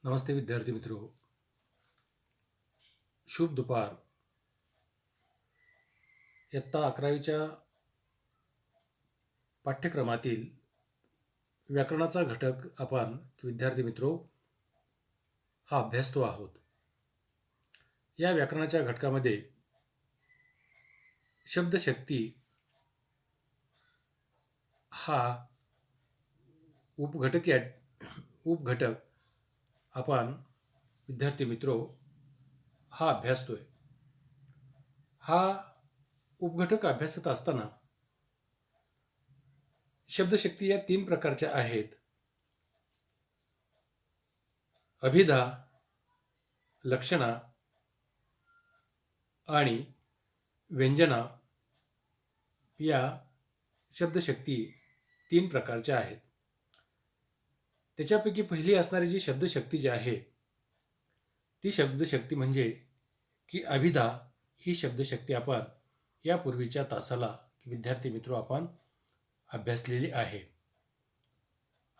नमस्ते विद्यार्थी मित्रों, शुभ दुपार. इयत्ता 11वीच्या पाठ्यक्रमातील व्याकरणाचा घटक आपण विद्यार्थी मित्रो हा अभ्यासतो आहोत. या व्याकरणाच्या घटकामध्ये शब्दशक्ती हा उपघटक आपण विद्यार्थी मित्रो हा अभ्यासतोय. हा उपघटक अभ्यासत असताना शब्दशक्ती या 3 प्रकारच्या आहेत: अभिधा, लक्षणा आणि व्यंजना. या शब्दशक्ती 3 प्रकारच्या आहेत. त्याच्यापैकी पहिली असणारी जी शब्दशक्ती जी आहे ती शब्दशक्ती म्हणजे की अभिधा ही शब्दशक्ती आपण यापूर्वीच्या तासाला विद्यार्थी मित्रो आपण अभ्यासलेली आहे.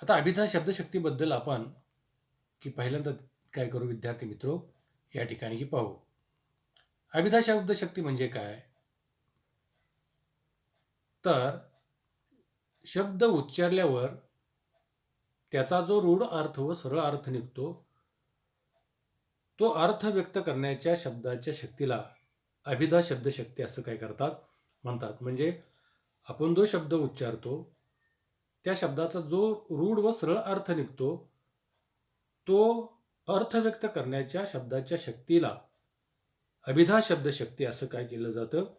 आता अभिधा शब्दशक्तीबद्दल आपण की पहिल्यांदा काय करू विद्यार्थी मित्रो या ठिकाणी की पाहू. अभिधा शब्दशक्ती म्हणजे काय तर शब्द उच्चारल्यावर त्याचा जो रूढ अर्थ व सरळ अर्थ निघतो तो अर्थ व्यक्त करण्याच्या शब्दाच्या शक्तीला अभिधा शब्दशक्ती असं काय करतात म्हणतात. म्हणजे आपण जो शब्द उच्चारतो त्या शब्दाचा जो रूढ व सरळ अर्थ निघतो तो अर्थ व्यक्त करण्याच्या शब्दाच्या शक्तीला अभिधा शब्दशक्ती असं काय केलं जातं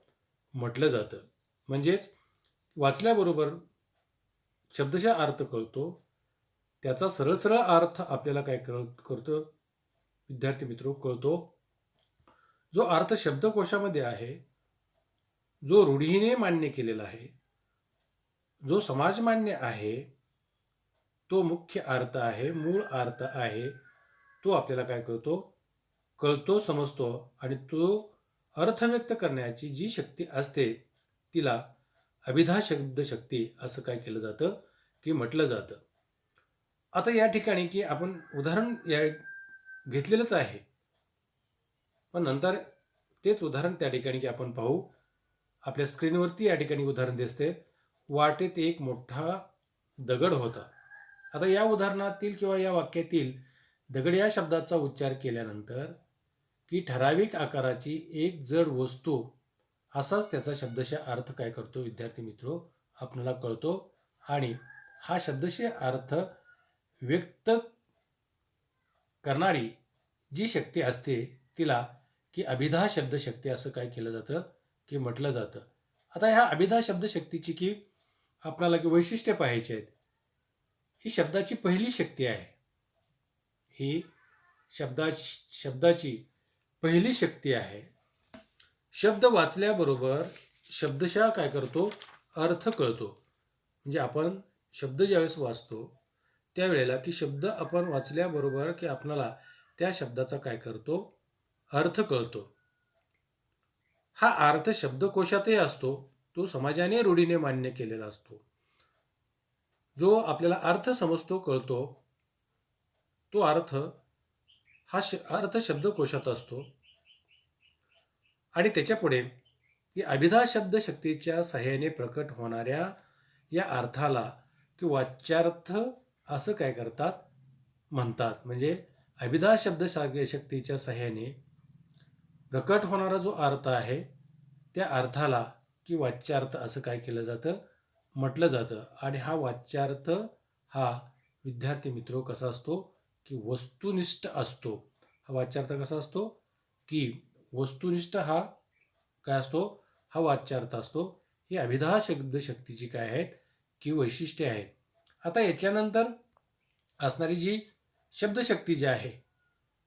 म्हटलं जातं. म्हणजेच वाचल्याबरोबर शब्दशः अर्थ कळतो, त्याचा सरळ सरळ अर्थ आपल्याला काय करतो विद्यार्थी मित्रो कळतो. जो अर्थ शब्दकोशामध्ये आहे, जो रूढीने मान्य केलेला आहे, जो समाजमान्य आहे, तो मुख्य अर्थ आहे, मूळ अर्थ आहे, तो आपल्याला काय करतो कळतो समजतो. आणि तो अर्थ व्यक्त करण्याची जी शक्ती असते तिला अभिधा शब्दशक्ती असं काय केलं जातं की म्हटलं जातं. आता या ठिकाणी की आपण उदाहरण घेतलेलंच आहे, पण नंतर तेच उदाहरण त्या ठिकाणी की आपण पाहू. आपल्या स्क्रीनवरती या ठिकाणी उदाहरण दिसते. वाटेत एक मोठा दगड होता. आता या उदाहरणातील किंवा या वाक्यातील दगड या शब्दाचा उच्चार केल्यानंतर की ठराविक आकाराची एक जड वस्तू असाच त्याचा शब्दशः अर्थ काय करतो विद्यार्थी मित्रो आपल्याला कळतो. आणि हा शब्दशः अर्थ व्यक्त करणारी जी शक्ती असते तिला की अभिधा शब्दशक्ती असं काय केलं जातं की म्हटलं जातं. आता ह्या अभिधा शब्दशक्तीची की आपल्याला की वैशिष्ट्य पाहायची आहेत. ही शब्दाची पहिली शक्ती आहे. ही शब्दाची पहिली शक्ती आहे. शब्द वाचल्याबरोबर शब्दशः काय करतो अर्थ कळतो. म्हणजे आपण शब्द ज्यावेळेस वाचतो त्यावेळेला की शब्द आपण वाचल्याबरोबर की आपल्याला त्या शब्दाचा काय करतो अर्थ कळतो. हा अर्थ शब्दकोशातही असतो, तो समाजाने रूढीने मान्य केलेला असतो. जो आपल्याला अर्थ समजतो कळतो तो अर्थ हा अर्थ शब्दकोशात असतो. आणि त्याच्यापुढे की अभिधा शब्दशक्तीच्या सहाय्याने प्रकट होणाऱ्या या अर्थाला की वाच्यार्थ असं काय करतात म्हणतात. म्हणजे अभिधा शब्दशक्तीच्या सहाय्याने प्रकट होणारा जो अर्थ आहे त्या अर्थाला की वाच्यार्थ असं काय केलं जातं म्हटलं जातं. आणि हा वाच्यार्थ हा विद्यार्थी मित्रो कसा असतो की वस्तुनिष्ठ असतो. हा वाच्यार्थ कसा असतो की वस्तुनिष्ठ हा काय असतो हा वाच्यार्थ असतो. ही अभिधा शब्दशक्तीची काय आहेत की वैशिष्ट्ये आहेत. आता याच्यानंतर असणारी जी शब्दशक्ती जी आहे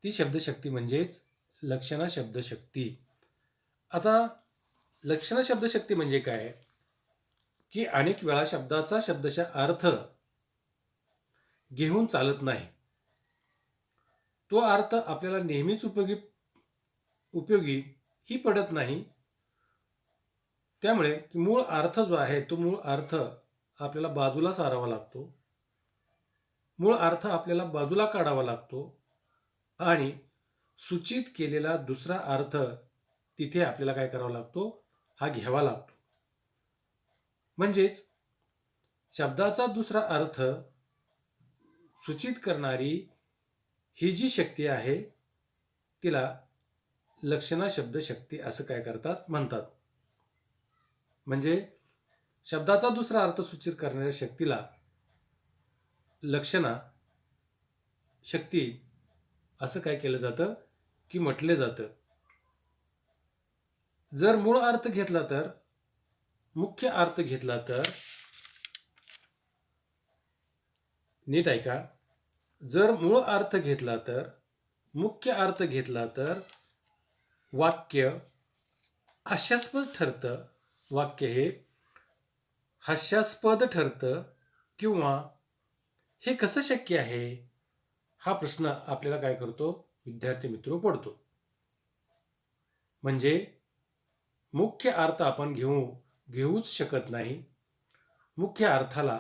ती शब्दशक्ती म्हणजेच लक्षणा शब्दशक्ती. आता लक्षणा शब्दशक्ती म्हणजे काय की अनेक वेळा शब्दाचा शब्दशः अर्थ घेऊन चालत नाही. तो अर्थ आपल्याला नेहमीच उपयोगी ही पडत नाही. त्यामुळे मूळ अर्थ जो आहे तो मूळ अर्थ आपल्याला बाजूला सारावा लागतो. मूळ अर्थ आपल्याला बाजूला काढावा लागतो. आणि सूचित केलेला दुसरा अर्थ तिथे आपल्याला काय करावा लागतो, हा घ्यावा लागतो. म्हणजेच शब्दाचा दुसरा अर्थ सूचित करणारी ही जी शक्ती आहे तिला लक्षणा शब्द शक्ती असं काय करतात म्हणतात. म्हणजे शब्दाचा दुसरा अर्थ सूचित करणाऱ्या शक्तीला लक्षणा शक्ती असं काय केलं जातं की म्हटलं जातं. जर मूळ अर्थ घेतला तर, मुख्य अर्थ घेतला तर, नीट ऐका, जर मूळ अर्थ घेतला तर, मुख्य अर्थ घेतला तर वाक्य हास्यास्पद ठरतं. वाक्य हे हास्यास्पद ठरतं किंवा हे कसं शक्य आहे, हा प्रश्न आपल्याला काय करतो, विद्यार्थी मित्र पडतो. म्हणजे मुख्य अर्थ आपण घेऊच शकत नाही. मुख्य अर्थाला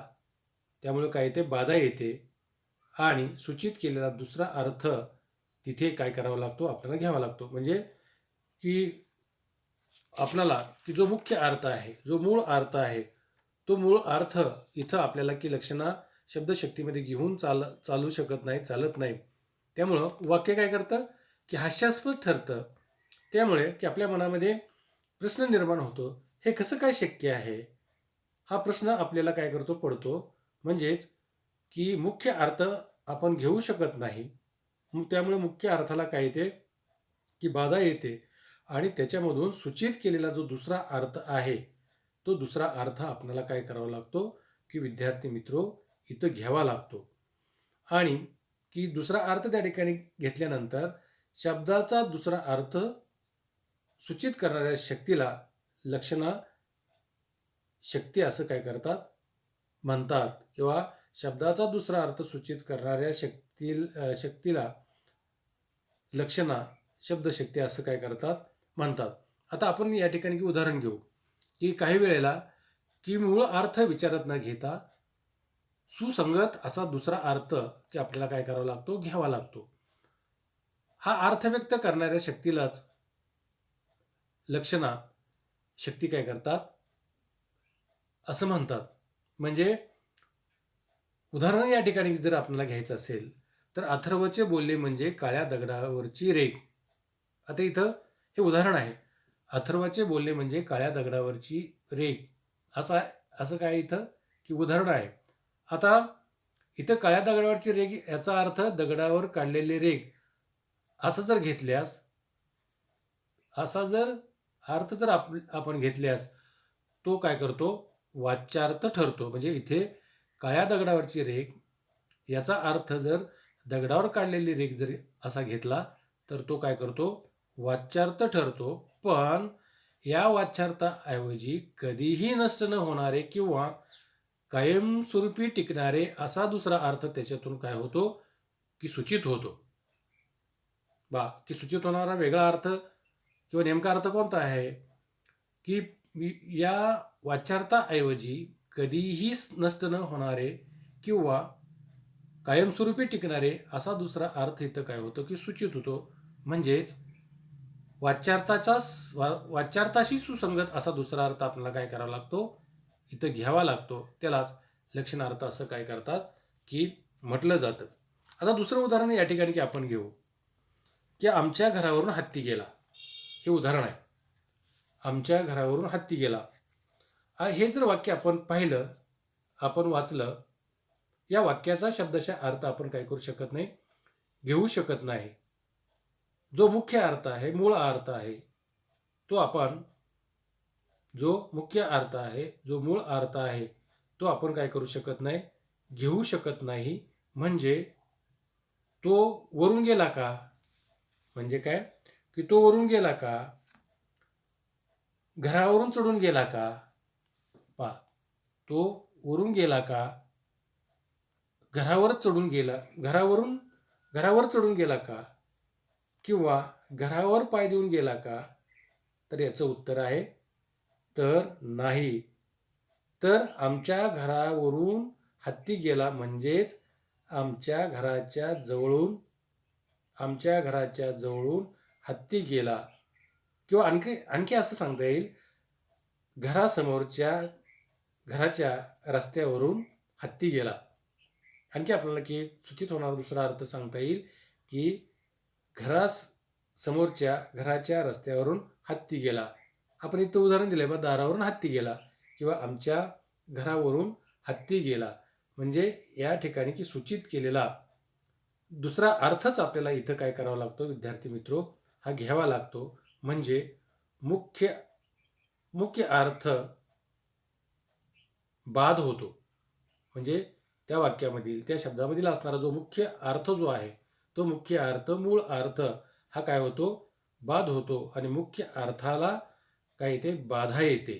त्यामुळे काय येते, बाधा येते आणि सूचित केलेला दुसरा अर्थ तिथे काय करावा लागतो, आपल्याला घ्यावा लागतो. म्हणजे की आपल्याला की जो मुख्य अर्थ आहे, जो मूळ अर्थ आहे, तो मूळ अर्थ इथं आपल्याला की लक्षणा शब्दशक्तीमध्ये घेऊन चालू शकत नाही, चालत नाही. त्यामुळं वाक्य काय करतं की हास्यास्पद ठरतं. त्यामुळे की आपल्या मनामध्ये प्रश्न निर्माण होतो, हे कसं काय शक्य आहे, हा प्रश्न आपल्याला काय करतो, पडतो. म्हणजेच की मुख्य अर्थ आपण घेऊ शकत नाही. त्यामुळे मुख्य अर्थाला काय येते की बाधा येते आणि त्याच्यामधून सूचित केलेला जो दुसरा अर्थ आहे, तो दुसरा अर्थ आपल्याला काय करावा लागतो की विद्यार्थी मित्रो इथं घ्यावा लागतो. आणि की दुसरा अर्थ त्या ठिकाणी घेतल्यानंतर शब्दाचा दुसरा अर्थ सूचित करणाऱ्या शक्तीला लक्षणा शक्ती असं काय करतात म्हणतात. किंवा शब्दाचा दुसरा अर्थ सूचित करणाऱ्या शक्तीला लक्षणा शब्दशक्ती असं काय करतात म्हणतात. आता आपण या ठिकाणी उदाहरण घेऊ की काही वेळेला की मूळ अर्थ विचारात न घेता सुसंगत असा दुसरा अर्थ की आपल्याला काय करावा लागतो, घ्यावा लागतो. हा अर्थ व्यक्त करणाऱ्या शक्तीलाच लक्षणा शक्ती काय करतात असं म्हणतात. म्हणजे उदाहरण या ठिकाणी जर आपल्याला घ्यायचं असेल तर अथर्वचे बोलणे म्हणजे काळ्या दगडावरची रेघ. आता इथं हे उदाहरण आहे. अथर्वाचे बोलणे म्हणजे काळ्या दगडावरची रेघ, असं असं काय इथं की उदाहरण आहे. आता इथं काळ्या दगडावरची रेघ याचा अर्थ दगडावर काढलेली रेघ असं जर घेतल्यास, असा जर अर्थ जर आपण घेतल्यास तो काय करतो, वाच्यार्थ ठरतो. म्हणजे इथे काळ्या दगडावरची रेघ याचा अर्थ जर दगडावर काढलेली रेघ जरी असा घेतला तर तो काय करतो, वाच्यार्थ ठरतो. पण या वाच्यार्थाऐवजी कधीही नष्ट न होणारे किंवा कायमस्वरूपी टिकणारे असा दुसरा अर्थ त्याच्यातून काय होतो की सूचित होतो. की सूचित होणारा वेगळा अर्थ किंवा नेमका अर्थ कोणता आहे की या वाच्यार्थाऐवजी कधीही नष्ट न होणारे किंवा कायमस्वरूपी टिकणारे असा दुसरा अर्थ इथं काय होतो की सूचित होतो. म्हणजेच वाच्यार्थाशी सुसंगत असा दुसरा अर्थ आपल्याला काय करावा लागतो, इथं घ्यावा लागतो. त्यालाच लक्षणार्थ असं काय करतात की म्हटलं जातं. आता दुसरं उदाहरण या ठिकाणी की आपण घेऊ की आमच्या घरावरून हत्ती गेला. हे उदाहरण आहे. आमच्या घरावरून हत्ती गेला. हे जर वाक्य आपण पाहिलं, आपण वाचलं, या वाक्याचा शब्दशः अर्थ आपण काय करू शकत नाही, घेऊ शकत नाही. जो मुख्य अर्थ आहे, मूळ अर्थ आहे, तो आपण जो मुख्य अर्थ आहे, जो मूळ अर्थ आहे, तो आपण काय करू शकत नाही, घेऊ शकत नाही. म्हणजे तो वरून गेला का, म्हणजे काय की तो वरून गेला का, घरावरून चढून गेला का, तो वरून गेला का, घरावर चढून गेला, घरावर चढून गेला का, किंवा घरावर पाय देऊन गेला का, तर याचं उत्तर आहे तर नाही. तर आमच्या घरावरून हत्ती गेला म्हणजेच आमच्या घराच्या जवळून आमच्या घराच्या जवळून हत्ती गेला. किंवा आणखी आणखी असं सांगता येईल, घरासमोरच्या घराच्या रस्त्यावरून हत्ती गेला. आणखी आपल्याला की सूचित होणारा दुसरा अर्थ सांगता येईल की घरास समोरच्या घराच्या रस्त्यावरून हत्ती गेला. आपण इथं उदाहरण दिलंय बा, दारावरून हत्ती गेला किंवा आमच्या घरावरून हत्ती गेला. म्हणजे या ठिकाणी की सूचित केलेला दुसरा अर्थच आपल्याला इथं काय करावा लागतो विद्यार्थी मित्रो, हा घ्यावा लागतो. म्हणजे मुख्य मुख्य अर्थ बाद होतो. म्हणजे त्या वाक्यामधील त्या शब्दामधील असणारा जो मुख्य अर्थ जो आहे तो मुख्य अर्थ मूळ अर्थ हा काय होतो, बाद होतो. आणि मुख्य अर्थाला काय येते, बाधा येते.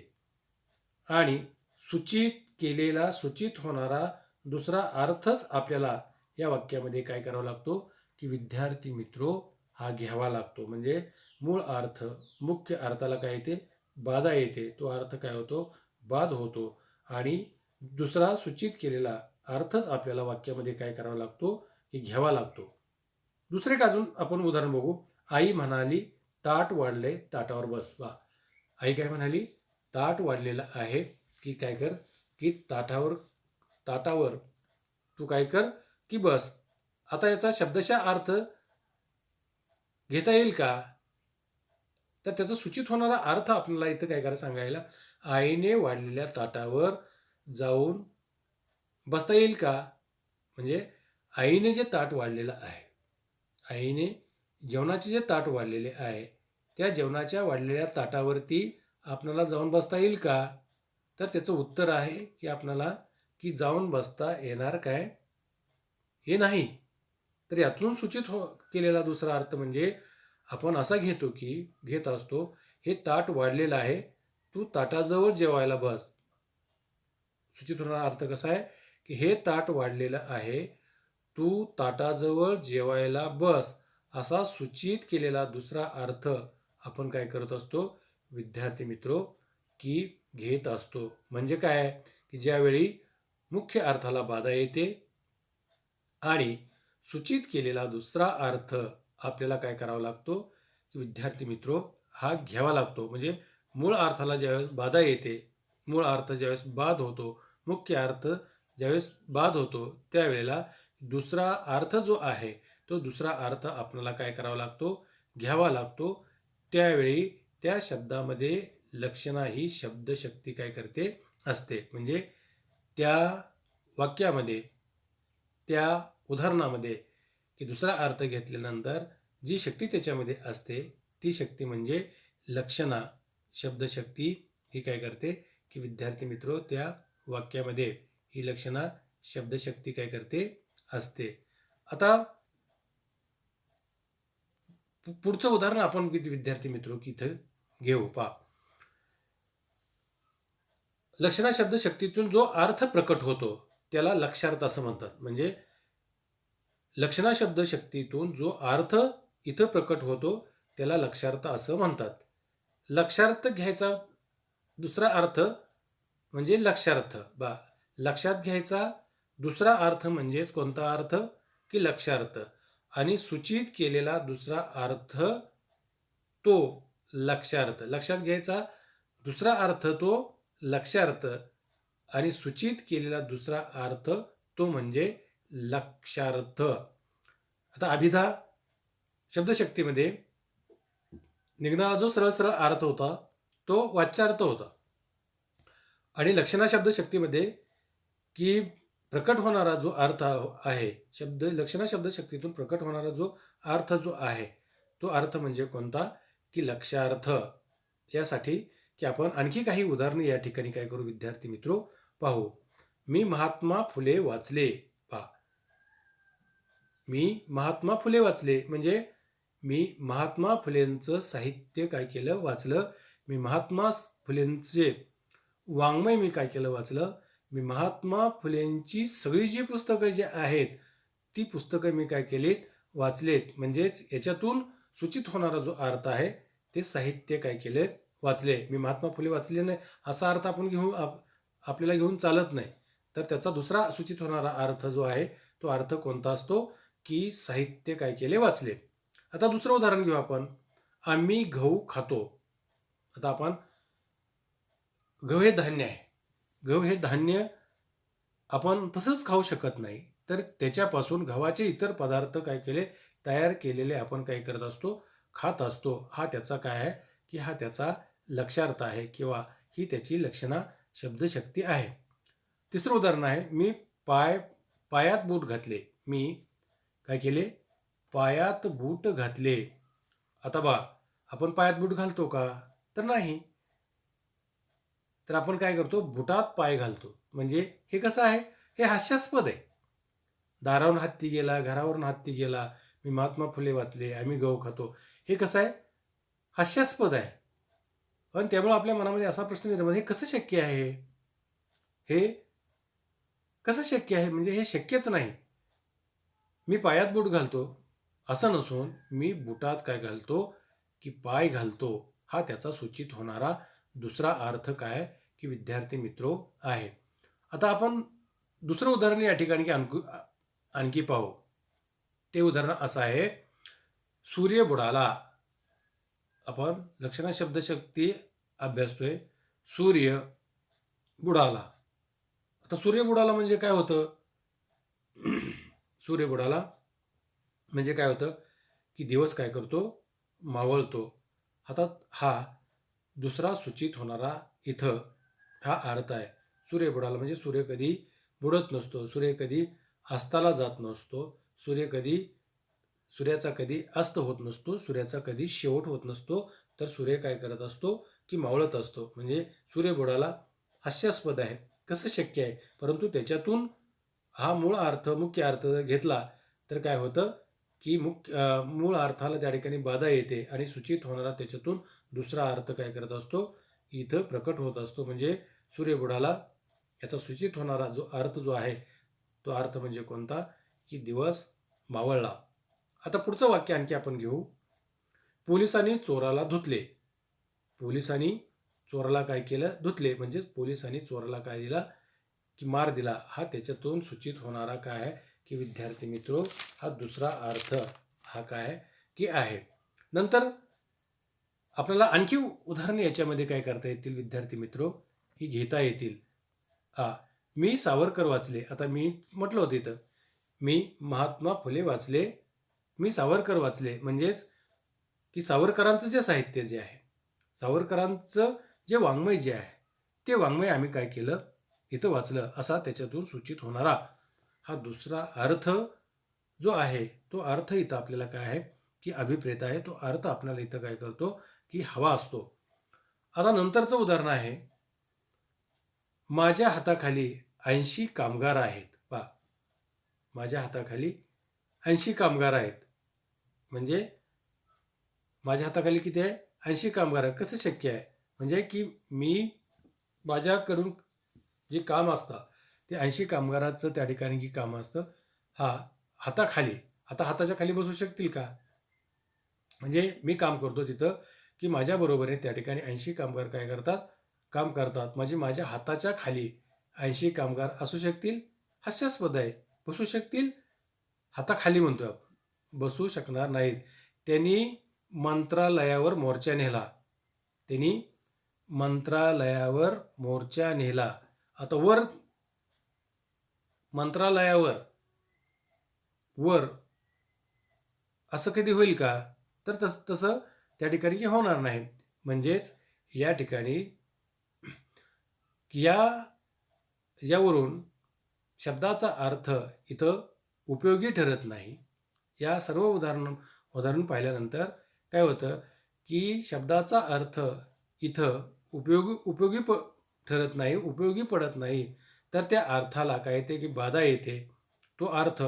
आणि सूचित केलेला सूचित होणारा दुसरा अर्थच आपल्याला या वाक्यामध्ये काय करावा लागतो की विद्यार्थी मित्रो हा घ्यावा लागतो. म्हणजे मूळ अर्थ मुख्य अर्थाला काय येते, बाधा येते. तो अर्थ काय होतो, बाद होतो. आणि दुसरा सूचित केलेला अर्थच आपल्याला वाक्यामध्ये काय करावा लागतो की घ्यावा लागतो. दुसरे का अजून आपण उदाहरण बघू. आई म्हणाली, ताट वाढले ताटावर बस. वा, आई काय म्हणाली, ताट वाढलेलं आहे की काय कर की ताटावर तू काय कर की बस. आता याचा शब्दशः अर्थ घेता येईल का, तर त्याचा सूचित होणारा अर्थ आपल्याला इथं काय करायला सांगायला, आईने वाढलेल्या ताटावर जाऊन बसता येईल का. म्हणजे आईने जे ताट वाढलेलं आहे, आईने जेवणाचे जे ताट वाढलेले आहे, त्या जेवणाच्या वाढलेल्या ताटावरती आपल्याला जाऊन बसता येईल का. तर त्याचं उत्तर आहे की आपल्याला की जाऊन बसता येणार काय, हे नाही. तर यातून सूचित केलेला दुसरा अर्थ म्हणजे आपण असा घेत असतो, हे ताट वाढलेलं आहे, तू ताटाजवळ जेवायला बस. सूचित होणारा अर्थ कसा आहे की हे ताट वाढलेलं आहे, तू ताटाजवळ जेवायला बस. असा सूचित केलेला दुसरा अर्थ आपण काय करत असतो विद्यार्थी मित्रो की घेत असतो. म्हणजे काय की ज्यावेळी मुख्य अर्थाला बाधा येते आणि सूचित केलेला दुसरा अर्थ आपल्याला काय करावा लागतो की विद्यार्थी मित्रो हा घ्यावा लागतो. म्हणजे मूळ अर्थाला ज्यावेळेस बाधा येते, मूळ अर्थ ज्यावेळेस बाद होतो, मुख्य अर्थ ज्यावेळेस बाद होतो, त्यावेळेला दुसरा अर्थ जो आहे तो दुसरा अर्थ आपल्याला काय करावा लागतो, घ्यावा लागतो. त्यावेळी त्या शब्दामध्ये लक्षणा ही शब्दशक्ती काय करते असते. म्हणजे त्या वाक्यामध्ये त्या उदाहरणामध्ये की दुसरा अर्थ घेतल्यानंतर जी शक्ती त्याच्यामध्ये असते ती शक्ती म्हणजे लक्षणा शब्दशक्ती ही काय करते की विद्यार्थी मित्रो त्या वाक्यामध्ये ही लक्षणा शब्दशक्ती काय करते असते. आता पुढचं उदाहरण आपण विद्यार्थी मित्रो की इथं घेऊ. पहा, लक्षणा शब्दशक्तीतून जो अर्थ प्रकट होतो त्याला लक्षार्थ असं म्हणतात. म्हणजे लक्षणा शब्दशक्तीतून जो अर्थ इथं प्रकट होतो त्याला लक्षार्थ असं म्हणतात. लक्षार्थ घ्यायचा दुसरा अर्थ म्हणजे लक्षार्थ. लक्षात घ्यायचा दुसरा अर्थ म्हणजेच कोणता अर्थ की लक्षार्थ. आणि सूचित केलेला दुसरा अर्थ तो लक्षार्थ. लक्षात घ्यायचा दुसरा अर्थ तो लक्षार्थ आणि सूचित केलेला दुसरा अर्थ तो म्हणजे लक्षार्थ. आता अभिधा शब्दशक्तीमध्ये निघणारा जो सरळ सरळ अर्थ होता तो वाच्यार्थ होता. आणि लक्षणा शब्दशक्तीमध्ये की प्रकट होणारा जो अर्थ आहे लक्षणा शब्दशक्तीतून प्रकट होणारा जो अर्थ जो आहे तो अर्थ म्हणजे कोणता की लक्षार्थ. यासाठी की आपण आणखी काही उदाहरणे या ठिकाणी काय करू विद्यार्थी मित्रो पाहू. मी महात्मा फुले वाचले. पहा, मी महात्मा फुले वाचले म्हणजे मी महात्मा फुलेंचं साहित्य काय केलं, वाचलं. मी महात्मा फुलेंचे वाङ्मय मी काय केलं, वाचलं. मी महात्मा फुलेंची सगळी जी पुस्तकं जी आहेत ती पुस्तकं मी काय केलीत, वाचलेत. म्हणजेच याच्यातून सूचित होणारा जो अर्थ आहे ते साहित्य काय केले, वाचले. मी महात्मा फुले वाचले नाही असा अर्थ आपण आपल्याला घेऊन चालत नाही. तर त्याचा दुसरा सूचित होणारा अर्थ जो आहे तो अर्थ कोणता असतो की साहित्य काय केले, वाचले. आता दुसरं उदाहरण घेऊ आपण. आम्ही गहू खातो. आता आपण गहू हे धान्य आहे. गहू हे धान्य आपण तसंच खाऊ शकत नाही. तर त्याच्यापासून गव्हाचे इतर पदार्थ काय केले, तयार केलेले आपण काय करत असतो, खात असतो. हा त्याचा काय आहे, की हा त्याचा लक्षार्थ आहे किंवा ही त्याची लक्षणा शब्दशक्ती आहे. तिसरं उदाहरण आहे, मी पायात बूट घातले. मी काय केले, पायात बूट घातले. आता आपण पायात बूट घालतो का? तर नाही. तर आपण काय करतो, बुटात पाय घालतो. म्हणजे हे कसं आहे, हे हास्यास्पद आहे. दारावरून हत्ती गेला, घरावरून हत्ती गेला, मी महात्मा फुले वाचले, आम्ही गहू खातो. हे कसं आहे, हास्यास्पद आहे. पण त्यामुळे आपल्या मनामध्ये असा प्रश्न निर्माण, हे कसं शक्य आहे? हे कसं शक्य आहे? म्हणजे हे शक्यच नाही. मी पायात बूट घालतो असं नसून मी बुटात काय घालतो, की पाय घालतो. हा त्याचा सूचित होणारा दुसरा अर्थ काय, की विद्यार्थी मित्रो आहे. आता आपण दुसरं उदाहरण या ठिकाणी आणखी पाहू. ते उदाहरण असं आहे, सूर्य बुडाला. आपण लक्षणा शब्दशक्ती अभ्यासतोय. सूर्य बुडाला. आता सूर्य बुडाला म्हणजे काय होतं? सूर्य बुडाला म्हणजे काय होतं, की दिवस काय करतो, मावळतो. हातात हा दुसरा सूचित होणारा इथं हा अर्थ आहे. सूर्य बुडाला म्हणजे सूर्य कधी बुडत नसतो, सूर्य कधी अस्ताला जात नसतो, सूर्याचा कधी अस्त होत नसतो, सूर्याचा कधी शेवट होत नसतो. तर सूर्य काय करत असतो, की मावळत असतो. म्हणजे सूर्य बुडाला हास्यास्पद आहे, कसं शक्य आहे? परंतु त्याच्यातून हा मुख्य अर्थ जर घेतला तर काय होतं, की मूळ अर्थाला त्या ठिकाणी बाधा येते आणि सूचित होणारा त्याच्यातून दुसरा अर्थ काय करत असतो, इथं प्रकट होत असतो. म्हणजे सूर्यबुडाला याचा सूचित होणारा जो आहे, तो अर्थ म्हणजे कोणता, की दिवस मावळला. आता पुढचं वाक्य आणखी आपण घेऊ. पोलिसांनी चोराला धुतले. पोलिसांनी चोराला काय केलं, धुतले. म्हणजेच पोलिसांनी चोराला काय दिला, की मार दिला. हा त्याच्यातून सूचित होणारा काय आहे, की विद्यार्थी मित्रो हा दुसरा अर्थ हा काय आहे, की आहे. नंतर आपल्याला आणखी उदाहरण याच्यामध्ये काय करता येतील विद्यार्थी मित्रो, ही घेता येतील. मी सावरकर वाचले. आता मी म्हटलं होतं इथं, मी महात्मा फुले वाचले, मी सावरकर वाचले. म्हणजेच की सावरकरांचं जे साहित्य जे आहे, सावरकरांचं जे वाङ्मय जे आहे, ते वाङ्मय आम्ही काय केलं, इथं वाचलं. असा त्याच्यातून सूचित होणारा हा दुसरा अर्थ जो आहे, तो अर्थ इथं आपल्याला काय आहे, की अभिप्रेत आहे. तो अर्थ आपल्याला इथं काय करतो, की हवा असतो. आता नंतरचं उदाहरण आहे, माझ्या हाताखाली 80 कामगार आहेत. माझ्या हाताखाली 80 कामगार आहेत. म्हणजे माझ्या हाताखाली किती आहे, 80 कामगार आहे. कसं शक्य आहे? म्हणजे की माझ्याकडून जे काम असतं, ते 80 कामगाराचं त्या ठिकाणी की काम असतं. हाताखाली. आता हाताच्या खाली बसू शकतील का? म्हणजे मी काम करतो तिथं, की माझ्याबरोबरीने त्या ठिकाणी 80 कामगार काय करतात, काम करतात. म्हणजे माझ्या हाताच्या खाली 80 कामगार असू शकतील? हास्यास्पद आहे. बसू शकतील? हाताखाली म्हणतोय आपण. बसू शकणार नाहीत. त्यांनी मंत्रालयावर मोर्चा नेला. त्यांनी मंत्रालयावर मोर्चा नेला. आता मंत्रालयावर असं कधी होईल का? तर तसं त्या ठिकाणी होणार नाही. म्हणजेच या ठिकाणी यावरून शब्दाचा अर्थ इथं उपयोगी ठरत नाही. या सर्व उदाहरण पाहिल्यानंतर काय होतं, की शब्दाचा अर्थ इथं उपयोगी ठरत नाही, उपयोगी पडत नाही. तर त्या अर्थाला काय येते, की बाधा येते. तो अर्थ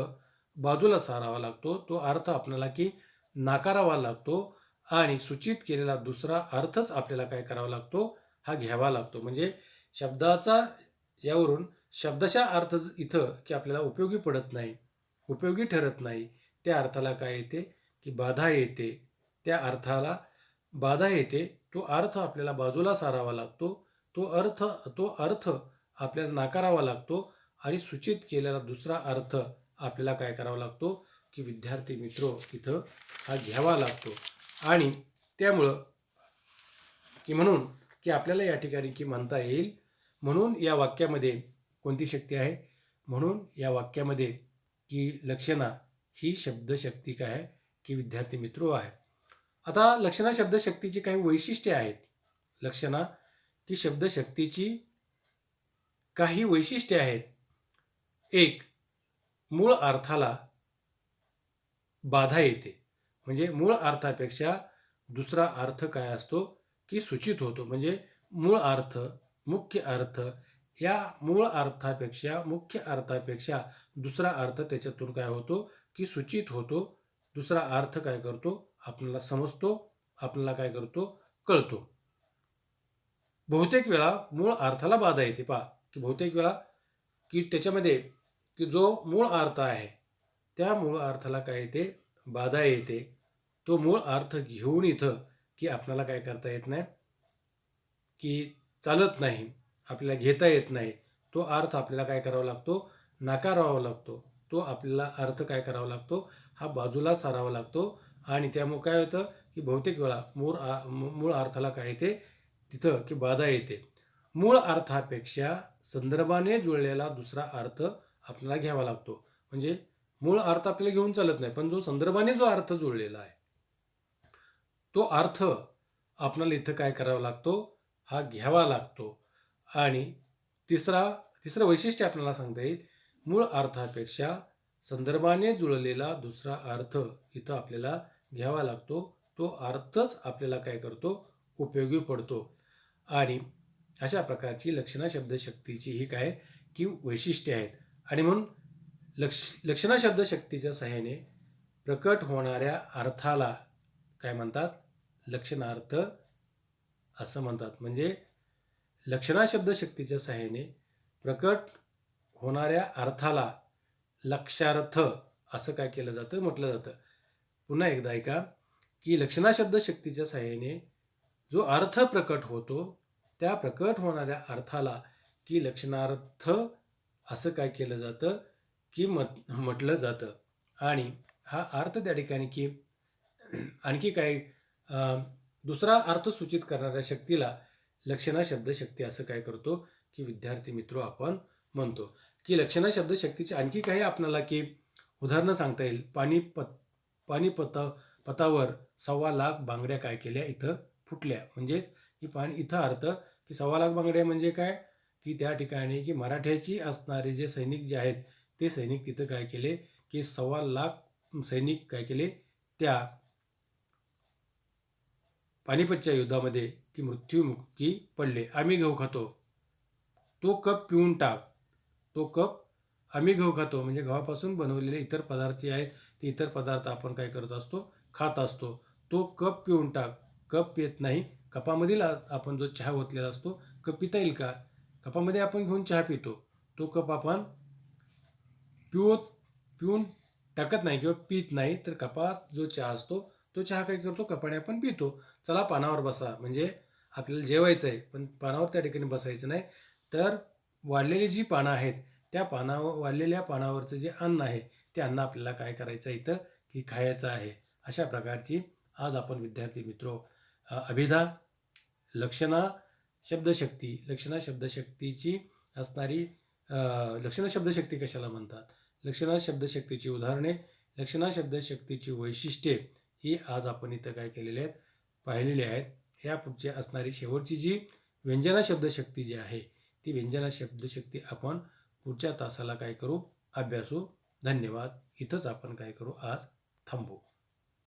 बाजूला सारावा लागतो. तो अर्थ आपल्याला की नाकारावा लागतो आणि सूचित केलेला दुसरा अर्थच आपल्याला काय करावा लागतो, हा घ्यावा लागतो. म्हणजे शब्दाचा यावरून शब्दशः अर्थ इथं की आपल्याला उपयोगी पडत नाही, उपयोगी ठरत नाही. त्या अर्थाला काय येते, की बाधा येते. त्या अर्थाला बाधा येते. तो अर्थ आपल्याला बाजूला सारावा लागतो. तो अर्थ आपल्याला नाकारावा लागतो आणि सूचित केलेला दुसरा अर्थ आपल्याला काय करावा लागतो, की विद्यार्थी मित्र इथं हा घ्यावा लागतो. आणि त्यामुळं की म्हणून की आपल्याला या ठिकाणी की म्हणता येईल, म्हणून या वाक्यामध्ये कोणती शक्ती आहे? म्हणून या वाक्यामध्ये की लक्षणा ही शब्दशक्ती काय आहे? की विद्यार्थी मित्र आहे. आता लक्षणा शब्दशक्तीची काही वैशिष्ट्ये आहेत. लक्षणा की शब्दशक्तीची काही वैशिष्ट्ये आहेत. एक, मूळ अर्थाला बाधा येते. म्हणजे मूळ अर्थापेक्षा दुसरा अर्थ काय असतो की सूचित होतो. म्हणजे मूळ अर्थ, मुख्य अर्थ या मूळ अर्थापेक्षा, मुख्य अर्थापेक्षा दुसरा अर्थ त्याच्यातून काय होतो की सूचित होतो. दुसरा अर्थ काय करतो? आपल्याला समजतो, आपल्याला काय करतो? कळतो. बहुतेक वेळा मूळ अर्थाला बाधा येते. पहा की बहुतेक वेळा की त्याच्यामध्ये की जो मूळ अर्थ आहे त्या मूळ अर्थाला काय येते? बाधा येते. तो मूळ अर्थ घेऊन इथं की आपल्याला काय करता येत नाही की चालत नाही, आपल्याला घेता येत नाही. तो अर्थ आपल्याला काय करावा लागतो? नाकारावा लागतो. तो आपल्याला अर्थ काय करावा लागतो? हा बाजूला सारावा लागतो. आणि त्यामुळे काय होतं की बहुतेक वेळा मूळ अर्थाला काय येते? तिथं की बाधा येते. मूळ अर्थापेक्षा संदर्भाने जुळलेला दुसरा अर्थ आपल्याला घ्यावा लागतो. म्हणजे मूळ अर्थ आपल्याला घेऊन चालत नाही, पण जो संदर्भाने जो अर्थ जुळलेला आहे तो अर्थ आपल्याला इथं काय करावा लागतो? हा घ्यावा लागतो. आणि तिसरं वैशिष्ट्य आपल्याला सांगता येईल, मूळ अर्थापेक्षा संदर्भाने जुळलेला दुसरा अर्थ इथं आपल्याला घ्यावा लागतो. तो अर्थच आपल्याला काय करतो? उपयोगी पडतो. आणि अशा प्रकारची लक्षणा शब्दशक्तीची ही काय की वैशिष्ट्ये आहेत. आणि म्हणून लक्षणा शब्दशक्तीच्या सहाय्याने प्रकट होणाऱ्या अर्थाला काय म्हणतात? लक्षणार्थ असं म्हणतात. म्हणजे लक्षणा शब्दशक्तीच्या सहाय्याने प्रकट होणाऱ्या अर्थाला लक्षार्थ असं काय केलं जातं? म्हटलं जातं. पुन्हा एकदा ऐका की लक्षणा शब्दशक्तीच्या सहाय्याने जो अर्थ प्रकट होतो त्या प्रकट होणाऱ्या अर्थाला की लक्षणार्थ असं काय केलं जातं की म्हटलं जातं. आणि हा अर्थ त्या ठिकाणी की आणखी काही दुसरा अर्थ सूचित करणाऱ्या शक्तीला लक्षणा शब्दशक्ती असं काय करतो की विद्यार्थी मित्र आपण म्हणतो. की लक्षणा शब्दशक्तीची आणखी काही आपल्याला की उदाहरणं सांगता येईल. पानिपतावर 1,25,00,000 बांगड्या काय केल्या? इथं फुटल्या. म्हणजे की इथं अर्थ की 1,25,00,000 बांगड्या म्हणजे काय की त्या ठिकाणी की मराठ्याची असणारे जे सैनिक जे आहेत ते सैनिक तिथं काय केले की 1,25,00,000 सैनिक काय केले? त्या पानिपतच्या युद्धामध्ये की मृत्युमुखी पडले. आम्ही गहू खातो, तो कप पिऊन टाक. तो कप आम्ही गहू खातो म्हणजे गव्हापासून बनवलेले इतर पदार्थ जे आहेत ते इतर पदार्थ आपण काय करत असतो? खात असतो. तो कप पिऊन टाक. कप पित नाही. कपामधील आपण जो चहा ओतलेला असतो, कप पिता येईल का? कपामध्ये आपण घेऊन चहा पितो. तो कप आपण पिऊन टाकत नाही किंवा पित नाही, तर कपात जो चहा असतो तो चहा काय करतो? कपाने आपण पितो. चला पानावर बसा. म्हणजे आपल्याला जेवायचं आहे, पण पानावर त्या ठिकाणी बसायचं नाही. तर वाढलेली जी पानं आहेत त्या वाढलेल्या पानावरचं जे अन्न आहे ते अन्न आपल्याला काय करायचं आहे इथं की खायचं आहे. अशा प्रकारची आज आपण विद्यार्थी मित्र अभिधा, लक्षणा लक्षणा शब्दशक्तीची असणारी लक्षणा शब्दशक्ती कशाला म्हणतात? लक्षणा शब्दशक्तीची उदाहरणे, लक्षणा शब्दशक्तीची वैशिष्ट्ये ही आज आपण इथं काय केलेली आहेत? पाहिलेली आहेत. या पुढची असणारी शेवटची जी व्यंजना शब्दशक्ती जी आहे ती व्यंजना शब्दशक्ती आपण पुढच्या तासाला काय करू? अभ्यासू. धन्यवाद. इथंच आपण काय करू? आज थांबू.